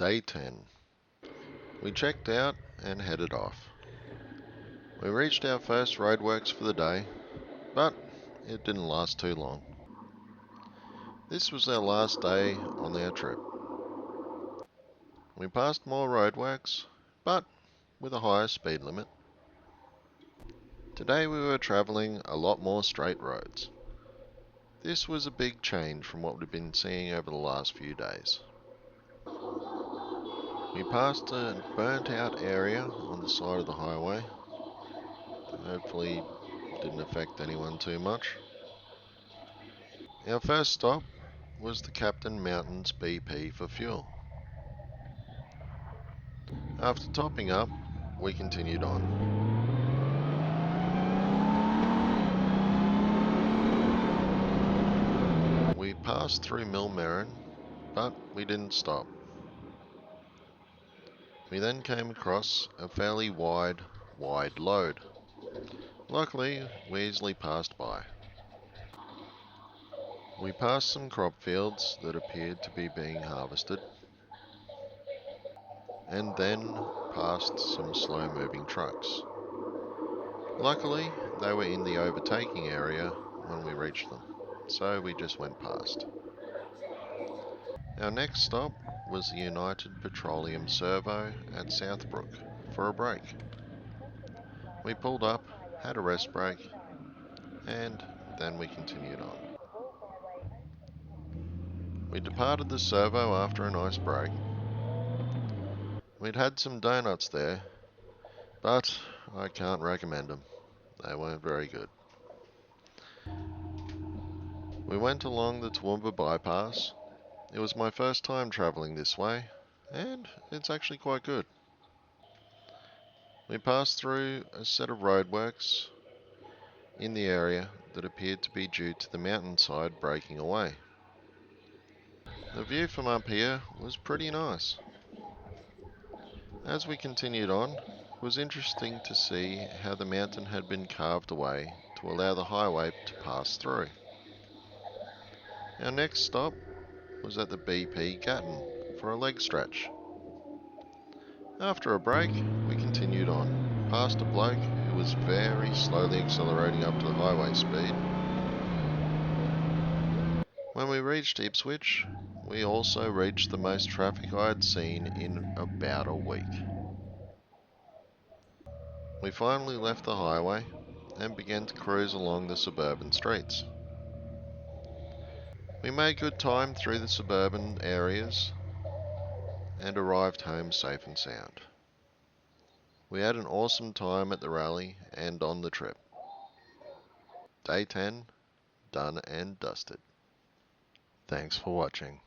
Day 10. We checked out and headed off. We reached our first roadworks for the day, but it didn't last too long. This was our last day on our trip. We passed more roadworks, but with a higher speed limit. Today we were travelling a lot more straight roads. This was a big change from what we've been seeing over the last few days. We passed a burnt out area on the side of the highway. Hopefully didn't affect anyone too much. Our first stop was the Captain Mountains BP for fuel. After topping up, we continued on. We passed through Millmerran, but we didn't stop. We then came across a fairly wide load. Luckily, we easily passed by. We passed some crop fields that appeared to be being harvested, and then passed some slow-moving trucks. Luckily, they were in the overtaking area when we reached them, so we just went past. Our next stop was the United Petroleum Servo at Southbrook for a break. We pulled up, had a rest break, and then we continued on. We departed the servo after a nice break. We'd had some donuts there, but I can't recommend them. They weren't very good. We went along the Toowoomba bypass. It was my first time travelling this way, and it's actually quite good. We passed through a set of roadworks in the area that appeared to be due to the mountainside breaking away. The view from up here was pretty nice. As we continued on, it was interesting to see how the mountain had been carved away to allow the highway to pass through. Our next stop was at the BP Gatton for a leg stretch. After a break, we continued on, past a bloke who was very slowly accelerating up to the highway speed. When we reached Ipswich, we also reached the most traffic I had seen in about a week. We finally left the highway and began to cruise along the suburban streets. We made good time through the suburban areas and arrived home safe and sound. We had an awesome time at the rally and on the trip. Day 10, done and dusted. Thanks for watching.